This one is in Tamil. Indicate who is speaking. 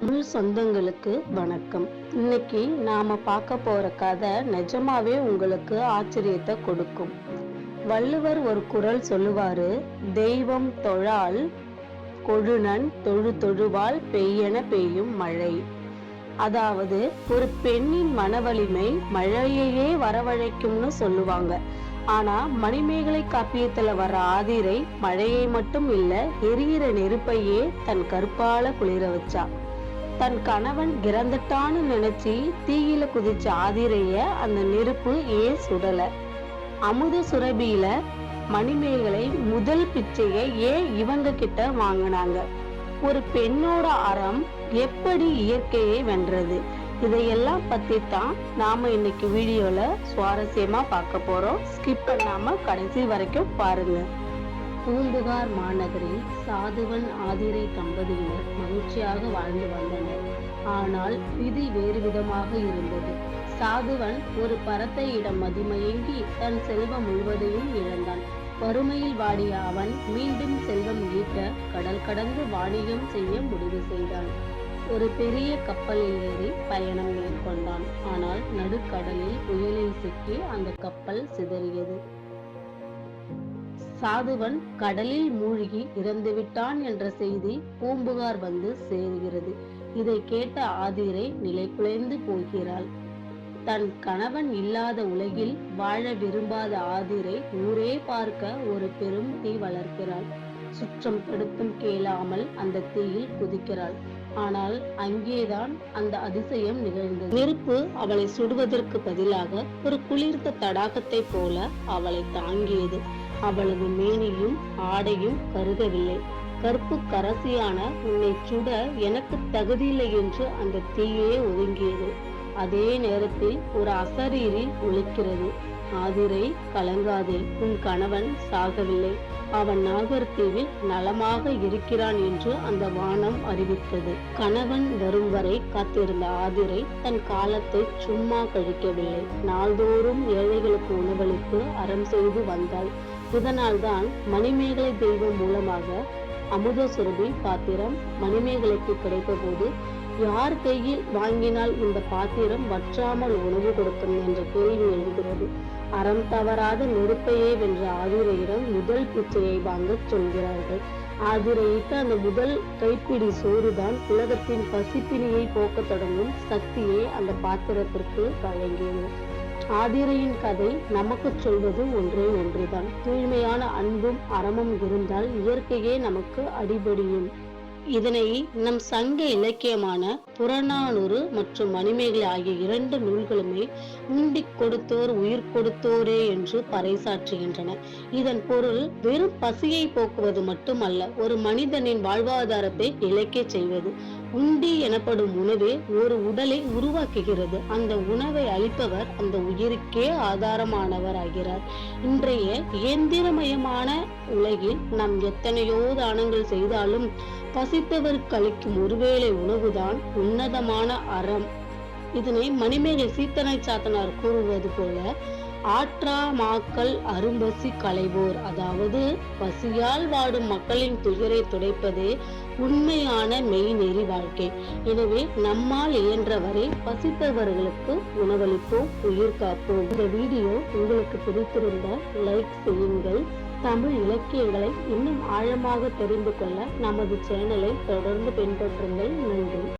Speaker 1: தமிழ் சொந்தங்களுக்கு வணக்கம். இன்னைக்கு நாம பார்க்க போற கதை நிஜமாவே உங்களுக்கு ஆச்சரியத்தை கொடுக்கும். வள்ளுவர் ஒரு குறள் சொல்லுவாரு, தெய்வம் தொழால் கொழுநன் தொழுவால் பெய்யென பெய்யும் மழை. அதாவது ஒரு பெண்ணின் மனவலிமை மழையையே வரவழைக்கும்னு சொல்லுவாங்க. ஆனா மணிமேகலை காப்பியத்துல வர்ற ஆதிரை மழையை மட்டும் இல்ல, எரியிற நெருப்பையே தன் கற்பால குளிர வச்சா. தன் கணவன் இறந்துட்டான்னு நினைச்சு தீயில குதிச்ச ஆதிரைய அந்த நெருப்பு ஏன் சுடல? அமுத சுரபியில மணிமேகலை முதல் பிச்சைய ஏன் இவங்க கிட்ட வாங்கினாங்க? ஒரு பெண்ணோட அறம் எப்படி இயற்கையை வென்றது? இதையெல்லாம் பத்தி தான் நாம இன்னைக்கு வீடியோல சுவாரஸ்யமா பார்க்க போறோம். ஸ்கிப் பண்ணாம கடைசி வரைக்கும் பாருங்க. பூம்புகார் மாநகரில் சாதுவன் ஆதிரை தம்பதியினர் மகிழ்ச்சியாக வாழ்ந்து வந்தனர். ஆனால் விதி வேறு விதமாக இருந்தது. சாதுவன் ஒரு பரத்தையிடம் மதிமயங்கி தன் செல்வம் முழுவதையும் இழந்தான். வறுமையில் வாடிய அவன் மீண்டும் செல்வம் ஈட்ட கடல் கடந்து வாணிகம் செய்ய முடிவு செய்தான். ஒரு பெரிய கப்பலில் ஏறி பயணம் மேற்கொண்டான். ஆனால் நடுக்கடலில் புயலில் சிக்கி அந்த கப்பல் சிதறியது. சாதுவன் கடலில் மூழ்கி இறந்துவிட்டான் என்ற செய்தி பூம்புகார் வந்து சேருகிறது. இதை கேட்ட ஆதிரை நிலை குலைந்து போகிறாள். தன் கணவன் இல்லாத உலகில் வாழ விரும்பாத ஆதிரை ஊரே பார்க்க ஒரு பெரும் தீ வளர்க்கிறாள். சுற்றம் தடுத்தும் கேளாமல் அந்த தீயில் குதிக்கிறாள். ஆனால் அங்கேதான் அந்த அதிசயம் நிகழ்ந்தது. நெருப்பு அவளை சுடுவதற்கு பதிலாக ஒரு குளிர்ந்த தடாகத்தை போல அவளை தாங்கியது. அவளது மேனியும் ஆடையும் கருகவில்லை. கற்பு கரசியான உன்னை சுட எனக்கு தகுதியில்லை என்று அந்த தீயே ஒதுங்கியது. அதே நேரத்தில் ஒரு அசரீரி ஒலிக்கிறது, ஆதிரை கலங்காதே, உன் கணவன் சாகவில்லை, அவன் நாகர்தீவில் நலமாக இருக்கிறான் என்று அந்த வானம் அறிவித்தது. கணவன் வரும் வரை காத்திருந்த ஆதிரை தன் காலத்தை சும்மா கழிக்கவில்லை. நாள்தோறும் ஏழைகளுக்கு உணவளித்து அறம் செய்து வந்தாள். இதனால்தான் மணிமேகலை தெய்வம் மூலமாக அமுத சுரபி பாத்திரம் மணிமேகலைக்கு கிடைத்த போது யார் கையில் வாங்கினால் இந்த பாத்திரம் வற்றாமல் உணவு கொடுக்கும் என்ற கேள்வி எழுகிறது. அறம் தவறாத நெருப்பையே வென்ற ஆதிரையிடம் முதல் பிச்சையை வாங்க சொல்கிறார்கள். ஆதிரையிட்ட அந்த முதல் கைப்பிடி சோறுதான் உலகத்தின் பசிப்பினியை போக்க தொடங்கும் சக்தியை அந்த பாத்திரத்திற்கு வழங்கியது. ஆதிரையின் கதை நமக்கு சொல்வது ஒன்றே ஒன்றுதான். தூய்மையான அன்பும் அறமும் இருந்தால் இயற்கையே நமக்கு அடிபடியும். இதனை நம் சங்க இலக்கியமான புறநானூறு மற்றும் மணிமேகலை ஆகிய 2 நூல்களுமே உண்டி கொடுத்தோர் உயிர் கொடுத்தோரே என்று பறைசாற்றுகின்றன. இதன் பொருள் வெறும் பசியை போக்குவது மட்டுமல்ல, ஒரு மனிதனின் வாழ்வாதாரத்தை நிலைக்க செய்வது. உண்டி எனப்படும் உணவே ஒரு உடலை உருவாக்குகிறது. அந்த உணவை அளிப்பவர் அந்த உயிருக்கே ஆதாரமானவர் ஆகிறார். இன்றைய இயந்திரமயமான உலகில் நாம் எத்தனையோ தானங்கள் செய்தாலும் பசித்தவருக்கு அளிக்கும் ஒருவேளை உணவுதான் உன்னதமான அறம். இதனை மணிமேகலை சீத்தனை சாத்தனார் கூறுவது போல, ஆற்றா மாக்கள் அரும்பசி களைவோர், அதாவது பசியால் வாடும் மக்களின் துயரை துடைப்பதே உண்மையான மெய்நெறி வாழ்க்கை. எனவே நம்மால் இயன்றவரை பசித்தவர்களுக்கு உணவளிப்போம், உயிர் காப்போம். இந்த வீடியோ உங்களுக்கு பிடித்திருந்தால் லைக் செய்யுங்கள். தமிழ் இலக்கியங்களை இன்னும் ஆழமாக தெரிந்து கொள்ள நமது சேனலை தொடர்ந்து பின்பற்றுங்கள். நன்றி.